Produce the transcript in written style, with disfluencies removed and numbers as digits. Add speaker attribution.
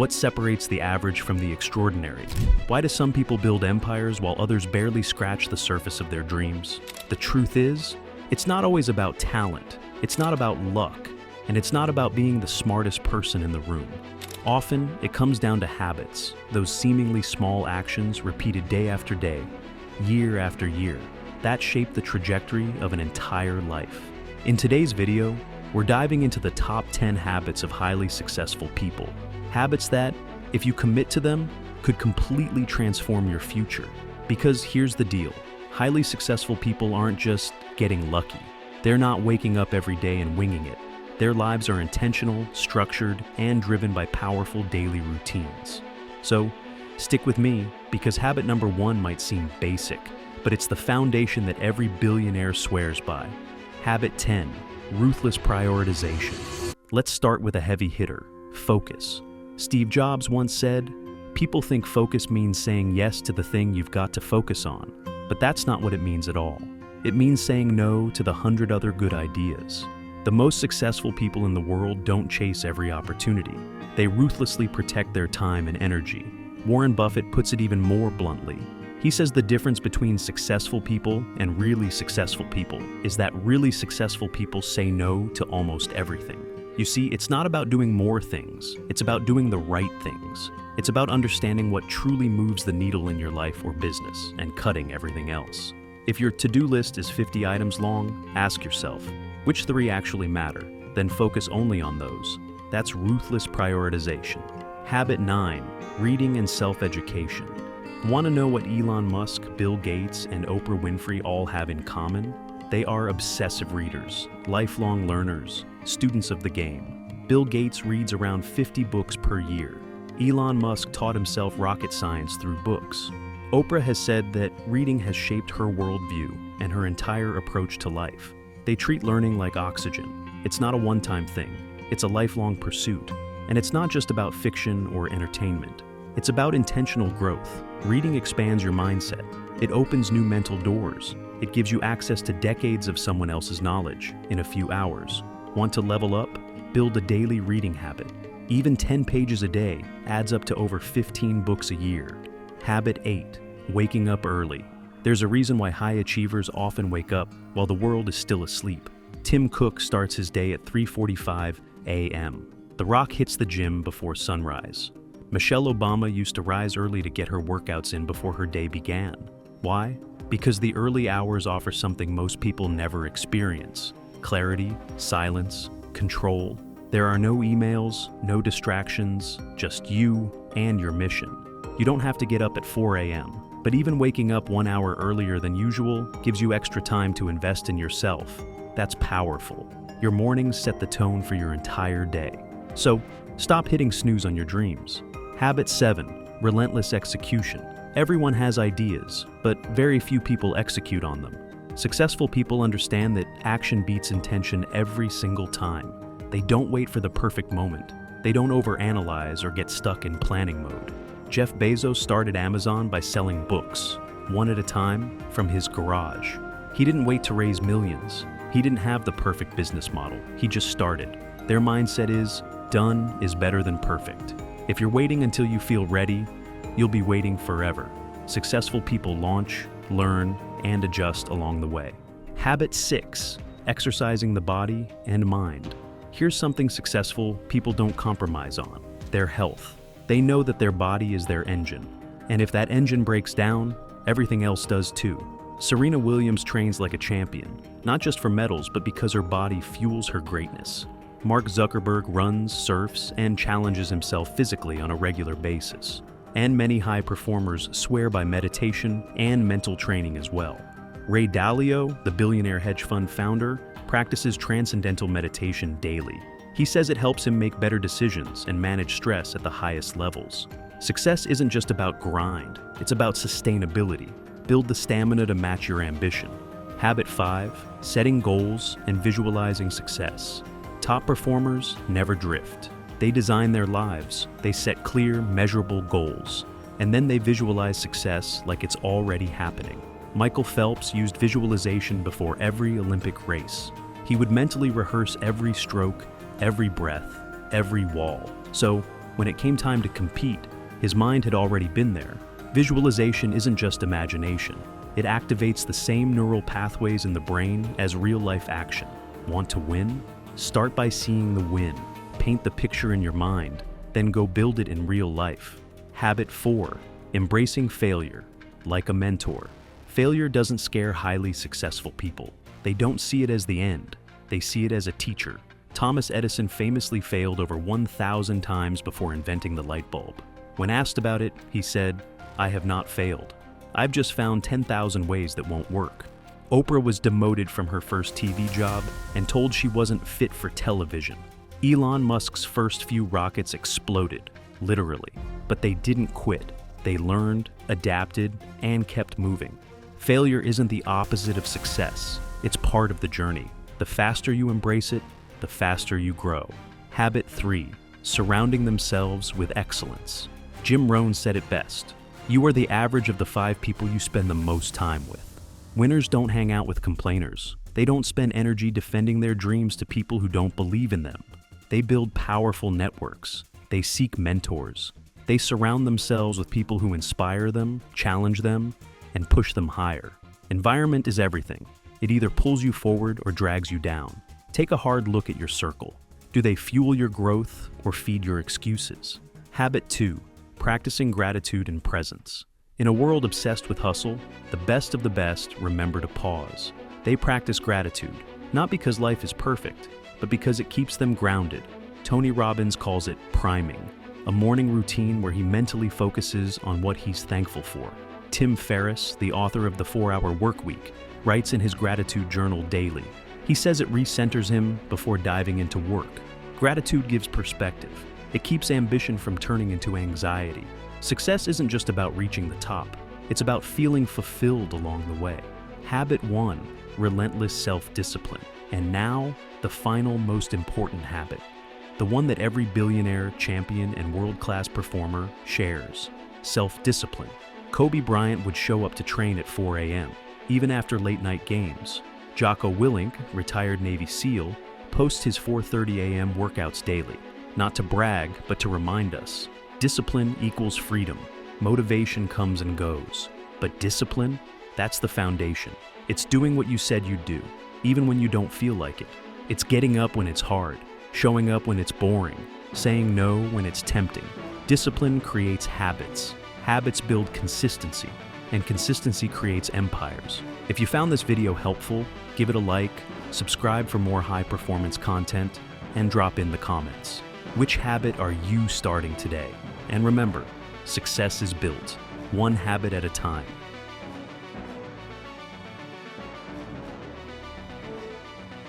Speaker 1: What separates the average from the extraordinary? Why do some people build empires while others barely scratch the surface of their dreams? The truth is, it's not always about talent, it's not about luck, and it's not about being the smartest person in the room. Often, it comes down to habits, those seemingly small actions repeated day after day, year after year, that shape the trajectory of an entire life. In today's video, we're diving into the top 10 habits of highly successful people. Habits that, if you commit to them, could completely transform your future. Because here's the deal, highly successful people aren't just getting lucky. They're not waking up every day and winging it. Their lives are intentional, structured, and driven by powerful daily routines. So, stick with me, because habit number 1 might seem basic, but it's the foundation that every billionaire swears by. Habit 10, ruthless prioritization. Let's start with a heavy hitter, focus. Steve Jobs once said, "People think focus means saying yes to the thing you've got to focus on, but that's not what it means at all. It means saying no to the 100 other good ideas." The most successful people in the world don't chase every opportunity. They ruthlessly protect their time and energy. Warren Buffett puts it even more bluntly. He says the difference between successful people and really successful people is that really successful people say no to almost everything. You see, it's not about doing more things, it's about doing the right things. It's about understanding what truly moves the needle in your life or business and cutting everything else. If your to-do list is 50 items long, ask yourself, which 3 actually matter? Then focus only on those. That's ruthless prioritization. Habit 9, reading and self-education. Want to know what Elon Musk, Bill Gates, and Oprah Winfrey all have in common? They are obsessive readers, lifelong learners, students of the game. Bill Gates reads around 50 books per year. Elon Musk taught himself rocket science through books. Oprah has said that reading has shaped her worldview and her entire approach to life. They treat learning like oxygen. It's not a one-time thing. It's a lifelong pursuit. And it's not just about fiction or entertainment. It's about intentional growth. Reading expands your mindset. It opens new mental doors. It gives you access to decades of someone else's knowledge in a few hours. Want to level up? Build a daily reading habit. Even 10 pages a day adds up to over 15 books a year. Habit 8, waking up early. There's a reason why high achievers often wake up while the world is still asleep. Tim Cook starts his day at 3:45 a.m. The Rock hits the gym before sunrise. Michelle Obama used to rise early to get her workouts in before her day began. Why? Because the early hours offer something most people never experience: clarity, silence, control. There are no emails, no distractions, just you and your mission. You don't have to get up at 4 a.m., but even waking up 1 hour earlier than usual gives you extra time to invest in yourself. That's powerful. Your mornings set the tone for your entire day. So, stop hitting snooze on your dreams. Habit 7, relentless execution. Everyone has ideas, but very few people execute on them. Successful people understand that action beats intention every single time. They don't wait for the perfect moment. They don't overanalyze or get stuck in planning mode. Jeff Bezos started Amazon by selling books, one at a time, from his garage. He didn't wait to raise millions. He didn't have the perfect business model. He just started. Their mindset is, done is better than perfect. If you're waiting until you feel ready, you'll be waiting forever. Successful people launch, learn, and adjust along the way. Habit 6, exercising the body and mind. Here's something successful people don't compromise on: their health. They know that their body is their engine, and if that engine breaks down, everything else does too. Serena Williams trains like a champion, not just for medals, but because her body fuels her greatness. Mark Zuckerberg runs, surfs, and challenges himself physically on a regular basis. And many high performers swear by meditation and mental training as well. Ray Dalio, the billionaire hedge fund founder, practices transcendental meditation daily. He says it helps him make better decisions and manage stress at the highest levels. Success isn't just about grind, it's about sustainability. Build the stamina to match your ambition. Habit 5, setting goals and visualizing success. Top performers never drift. They design their lives, they set clear, measurable goals, and then they visualize success like it's already happening. Michael Phelps used visualization before every Olympic race. He would mentally rehearse every stroke, every breath, every wall. So, When it came time to compete, his mind had already been there. Visualization isn't just imagination. It activates the same neural pathways in the brain as real-life action. Want to win? Start by seeing the win. Paint the picture in your mind, then go build it in real life. Habit 4. Embracing failure. Like a mentor. Failure doesn't scare highly successful people. They don't see it as the end. They see it as a teacher. Thomas Edison famously failed over 1,000 times before inventing the light bulb. When asked about it, he said, "I have not failed. I've just found 10,000 ways that won't work." Oprah was demoted from her first TV job and told she wasn't fit for television. Elon Musk's first few rockets exploded, literally, but they didn't quit. They learned, adapted, and kept moving. Failure isn't the opposite of success. It's part of the journey. The faster you embrace it, the faster you grow. Habit 3. Surrounding themselves with excellence. Jim Rohn said it best. You are the average of the 5 people you spend the most time with. Winners don't hang out with complainers. They don't spend energy defending their dreams to people who don't believe in them. They build powerful networks. They seek mentors. They surround themselves with people who inspire them, challenge them, and push them higher. Environment is everything. It either pulls you forward or drags you down. Take a hard look at your circle. Do they fuel your growth or feed your excuses? Habit 2. Practicing gratitude and presence. In a world obsessed with hustle, the best of the best remember to pause. They practice gratitude, not because life is perfect, but because it keeps them grounded. Tony Robbins calls it priming, a morning routine where he mentally focuses on what he's thankful for. Tim Ferriss, the author of The 4-Hour Workweek, writes in his gratitude journal daily. He says it recenters him before diving into work. Gratitude gives perspective. It keeps ambition from turning into anxiety. Success isn't just about reaching the top. It's about feeling fulfilled along the way. Habit 1. Relentless self-discipline. And now, the final most important habit. The one that every billionaire, champion, and world-class performer shares. Self-discipline. Kobe Bryant would show up to train at 4 a.m., even after late-night games. Jocko Willink, retired Navy SEAL, posts his 4:30 a.m. workouts daily. Not to brag, but to remind us. Discipline equals freedom. Motivation comes and goes. But discipline, that's the foundation. It's doing what you said you'd do, even when you don't feel like it. It's getting up when it's hard, showing up when it's boring, saying no when it's tempting. Discipline creates habits. Habits build consistency, and consistency creates empires. If you found this video helpful, give it a like, subscribe for more high-performance content, and drop in the comments. Which habit are you starting today? And remember, success is built, one habit at a time.